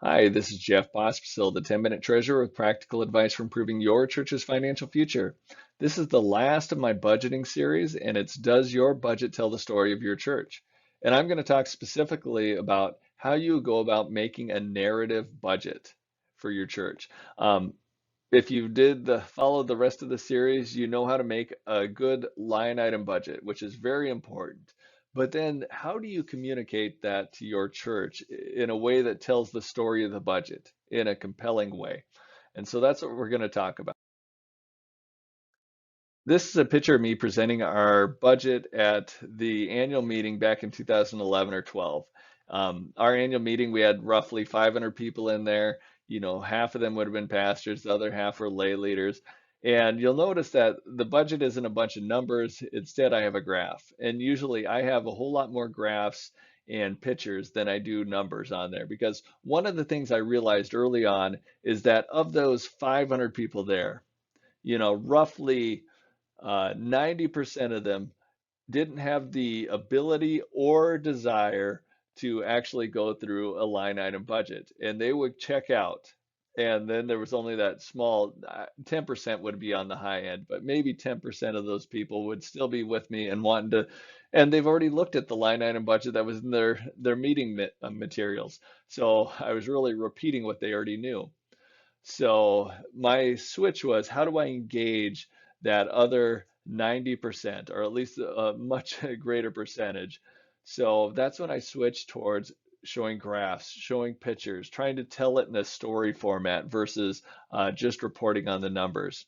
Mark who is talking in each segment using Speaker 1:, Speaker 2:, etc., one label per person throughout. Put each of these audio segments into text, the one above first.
Speaker 1: Hi, this is Jeff Pospisil, the 10-Minute Treasurer with practical advice for improving your church's financial future. This is the last of my budgeting series, and it's Does Your Budget Tell the Story of Your Church? And I'm going to talk specifically about how you go about making a narrative budget for your church. If you did follow the rest of the series, you know how to make a good line item budget, which is very important. But then how do you communicate that to your church in a way that tells the story of the budget in a compelling way? And so that's what we're going to talk about. This is a picture of me presenting our budget at the annual meeting back in 2011 or 12. Our annual meeting, we had roughly 500 people in there. Half of them would have been pastors, the other half were lay leaders. And you'll notice that the budget isn't a bunch of numbers. Instead, I have a graph. And usually I have a whole lot more graphs and pictures than I do numbers on there because one of the things I realized early on is that of those 500 people there, roughly 90% of them didn't have the ability or desire to actually go through a line item budget, and they would check out. And then there was only that small 10% would be on the high end, but maybe 10% of those people would still be with me and wanting to, and they've already looked at the line item budget that was in their meeting materials. So I was really repeating what they already knew. So my switch was, how do I engage that other 90% or at least a much greater percentage? So that's when I switched towards showing graphs, showing pictures, trying to tell it in a story format versus just reporting on the numbers.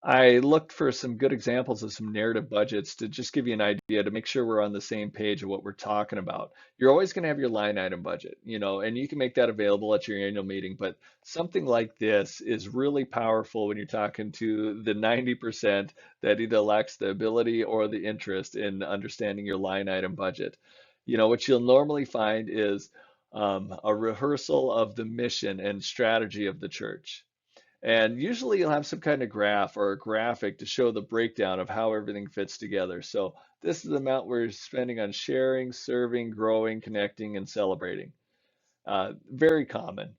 Speaker 1: I looked for some good examples of some narrative budgets to just give you an idea to make sure we're on the same page of what we're talking about. You're always going to have your line item budget, and you can make that available at your annual meeting. But something like this is really powerful when you're talking to the 90% that either lacks the ability or the interest in understanding your line item budget. What you'll normally find is a rehearsal of the mission and strategy of the church. And usually you'll have some kind of graph or a graphic to show the breakdown of how everything fits together. So this is the amount we're spending on sharing, serving, growing, connecting, and celebrating. Very common.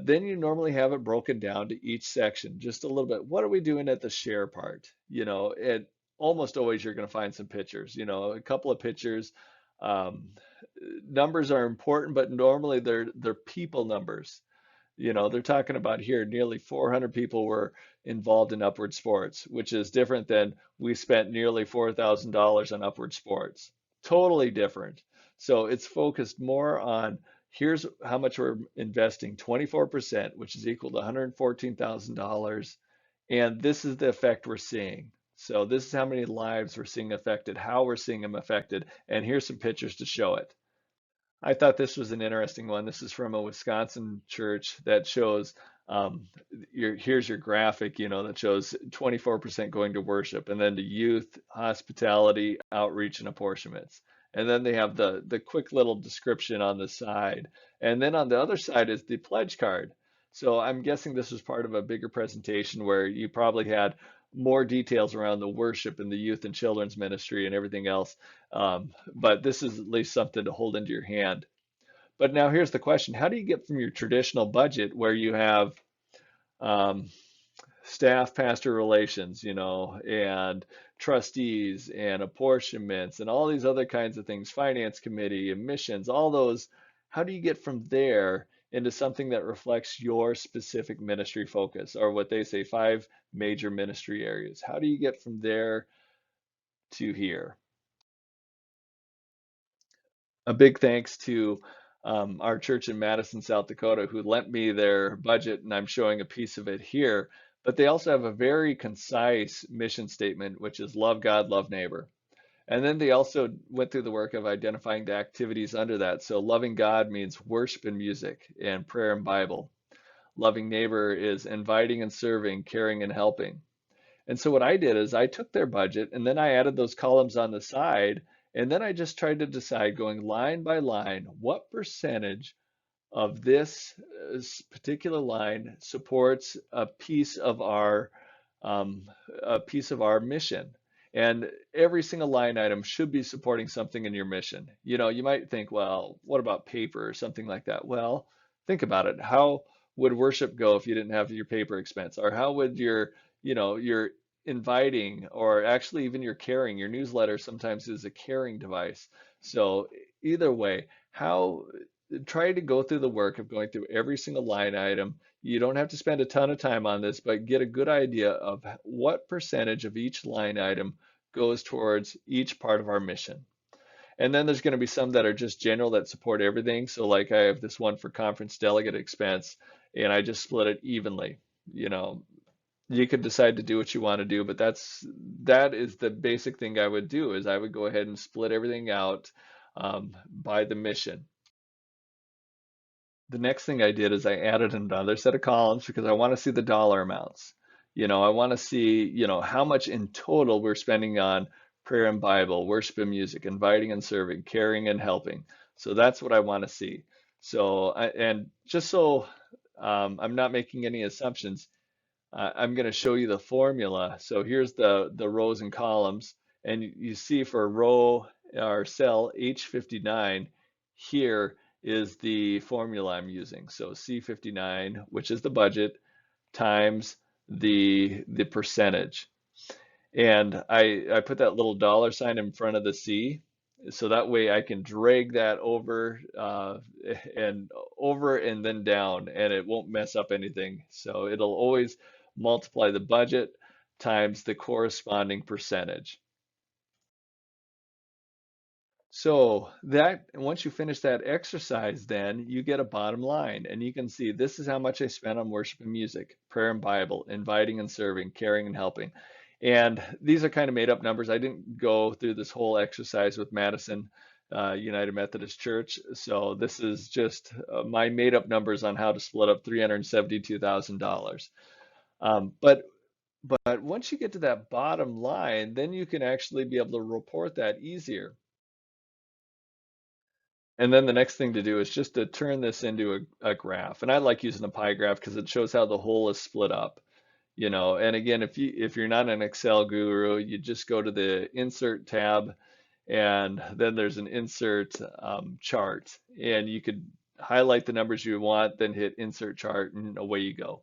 Speaker 1: Then you normally have it broken down to each section, just a little bit. What are we doing at the share part? It almost always you're going to find some pictures, a couple of pictures. Um, Numbers are important, but normally they're people numbers. They're talking about here nearly 400 people were involved in Upward Sports, which is different than we spent nearly $4,000 on Upward Sports. Totally different. So it's focused more on here's how much we're investing, 24%, which is equal to $114,000. And this is the effect we're seeing. So this is how many lives we're seeing affected, how we're seeing them affected, and here's some pictures to show it. I thought this was an interesting one. This is from a Wisconsin church that shows here's your graphic, that shows 24% going to worship, and then to youth, hospitality, outreach, and apportionments. And then they have the quick little description on the side. And then on the other side is the pledge card. So I'm guessing this was part of a bigger presentation where you probably had more details around the worship and the youth and children's ministry and everything else. But this is at least something to hold into your hand. But now here's the question. How do you get from your traditional budget where you have um, staff pastor relations, and trustees and apportionments and all these other kinds of things, finance committee and missions, all those, how do you get from there into something that reflects your specific ministry focus or what they say, five major ministry areas? How do you get from there to here? A big thanks to our church in Madison, South Dakota, who lent me their budget, and I'm showing a piece of it here. But they also have a very concise mission statement, which is love God, love neighbor. And then they also went through the work of identifying the activities under that. So loving God means worship and music and prayer and Bible. Loving neighbor is inviting and serving, caring and helping. And so what I did is I took their budget and then I added those columns on the side. And then I just tried to decide going line by line, what percentage of this particular line supports um, a piece of our mission. And every single line item should be supporting something in your mission. You might think, well, what about paper or something like that? Well, think about it. How would worship go if you didn't have your paper expense? Or how would your inviting, or actually even your caring, your newsletter sometimes is a caring device. So either way, how try to go through the work of going through every single line item. You don't have to spend a ton of time on this, but get a good idea of what percentage of each line item goes towards each part of our mission. And then there's going to be some that are just general that support everything. So like I have this one for conference delegate expense, and I just split it evenly. You know, you could decide to do what you want to do, but that is the basic thing I would do is I would go ahead and split everything out by the mission. The next thing I did is I added another set of columns because I want to see the dollar amounts. I want to see, how much in total we're spending on prayer and Bible, worship and music, inviting and serving, caring and helping. So that's what I want to see. And just so I'm not making any assumptions, I'm going to show you the formula. So here's the rows and columns, and you see for row or cell H59, here is the formula I'm using. So C59, which is the budget, times the percentage. And I put that little dollar sign in front of the C, so that way I can drag that and over and then down, and it won't mess up anything. So it'll always multiply the budget times the corresponding percentage. So that once you finish that exercise, then you get a bottom line, and you can see this is how much I spent on worship and music, prayer and Bible, inviting and serving, caring and helping. And these are kind of made up numbers. I didn't go through this whole exercise with Madison United Methodist Church. So this is just my made up numbers on how to split up $372,000. But once you get to that bottom line, then you can actually be able to report that easier. And then the next thing to do is just to turn this into a graph. And I like using a pie graph because it shows how the whole is split up. And again, if you're not an Excel guru, you just go to the insert tab, and then there's an insert chart, and you could highlight the numbers you want, then hit insert chart, and away you go.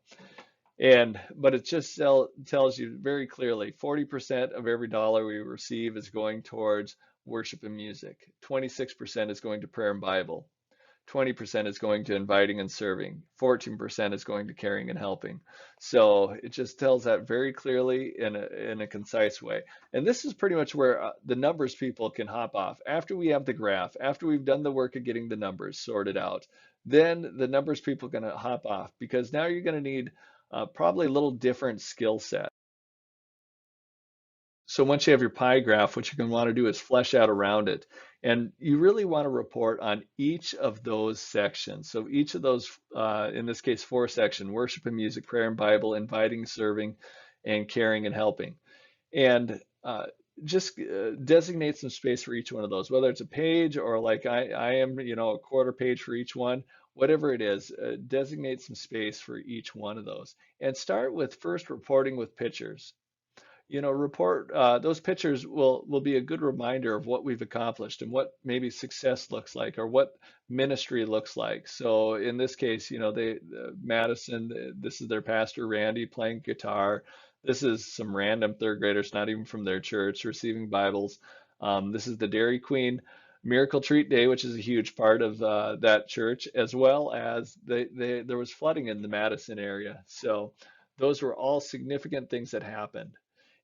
Speaker 1: But it just tells you very clearly 40% of every dollar we receive is going towards worship and music. 26% is going to prayer and Bible. 20% is going to inviting and serving. 14% is going to caring and helping. So it just tells that very clearly in a concise way. And this is pretty much where the numbers people can hop off. After we have the graph, after we've done the work of getting the numbers sorted out, then the numbers people are going to hop off, because now you're going to need probably a little different skill set. So once you have your pie graph, what you're going to want to do is flesh out around it. And you really want to report on each of those sections. So each of those, in this case, 4 sections: worship and music, prayer and Bible, inviting, serving, and caring and helping. And just designate some space for each one of those, whether it's a page or like I am, a quarter page for each one, whatever it is, designate some space for each one of those. And start with first reporting with pictures. Report those pictures will be a good reminder of what we've accomplished and what maybe success looks like, or what ministry looks like. So in this case, Madison, this is their pastor Randy playing guitar. This is some random third graders, not even from their church, receiving Bibles. This is the Dairy Queen Miracle Treat Day, which is a huge part of that church, as well as there was flooding in the Madison area. So those were all significant things that happened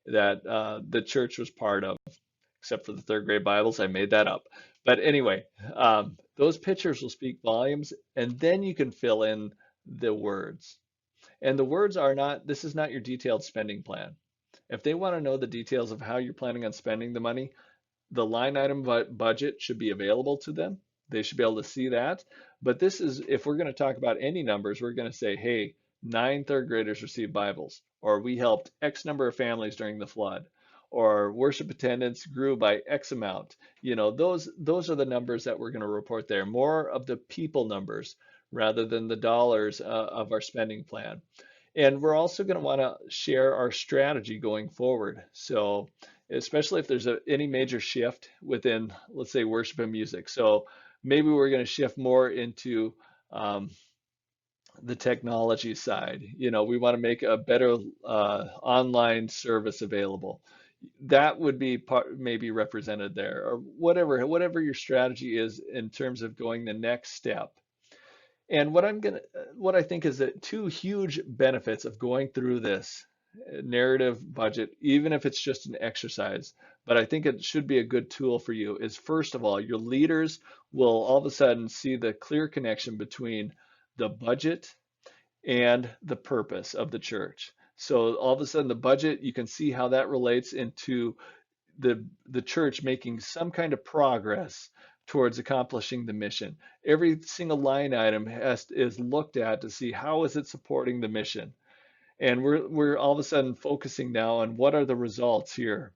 Speaker 1: that the church was part of, except for the third grade Bibles. I made that up. But anyway, those pictures will speak volumes, and then you can fill in the words. And the words are not, this is not your detailed spending plan. If they want to know the details of how you're planning on spending the money, the line item budget should be available to them. They should be able to see that. But this is, if we're going to talk about any numbers, we're going to say, hey, 9 third graders received Bibles, or we helped X number of families during the flood, or worship attendance grew by X amount. Those are the numbers that we're going to report there. More of the people numbers rather than the dollars of our spending plan. And we're also going to want to share our strategy going forward. So especially if there's any major shift within, let's say, worship and music. So maybe we're going to shift more into um, the technology side. We want to make a better online service available. That would be maybe represented there, or whatever your strategy is in terms of going the next step. And what I think is that two huge benefits of going through this narrative budget, even if it's just an exercise, but I think it should be a good tool for you, is first of all, your leaders will all of a sudden see the clear connection between the budget and the purpose of the church. So all of a sudden, the budget, you can see how that relates into the church making some kind of progress towards accomplishing the mission. Every single line item is looked at to see how is it supporting the mission. And we're all of a sudden focusing now on what are the results here.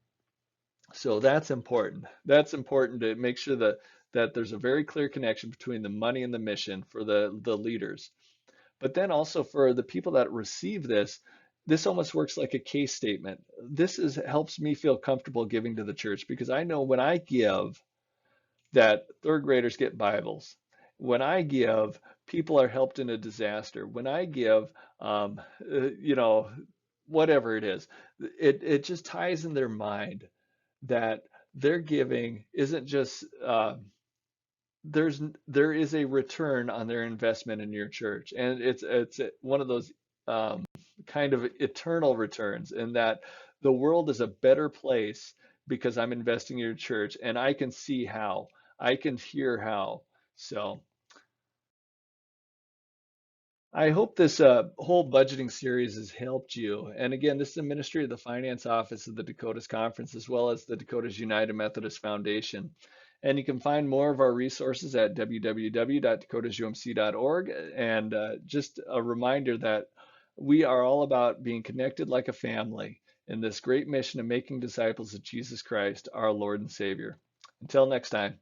Speaker 1: So that's important. That's important to make sure that there's a very clear connection between the money and the mission for the leaders. But then also for the people that receive this almost works like a case statement. This helps me feel comfortable giving to the church because I know when I give that third graders get Bibles. When I give, people are helped in a disaster. When I give, um, uh, you know, whatever it is, it just ties in their mind that their giving isn't just there is a return on their investment in your church, and it's one of those um, kind of eternal returns, in that the world is a better place because I'm investing in your church, and I can see how, I can hear how. So I hope this whole budgeting series has helped you. And again, this is the Ministry of the Finance Office of the Dakotas Conference, as well as the Dakotas United Methodist Foundation. And you can find more of our resources at www.dakotasumc.org. And just a reminder that we are all about being connected like a family in this great mission of making disciples of Jesus Christ, our Lord and Savior. Until next time.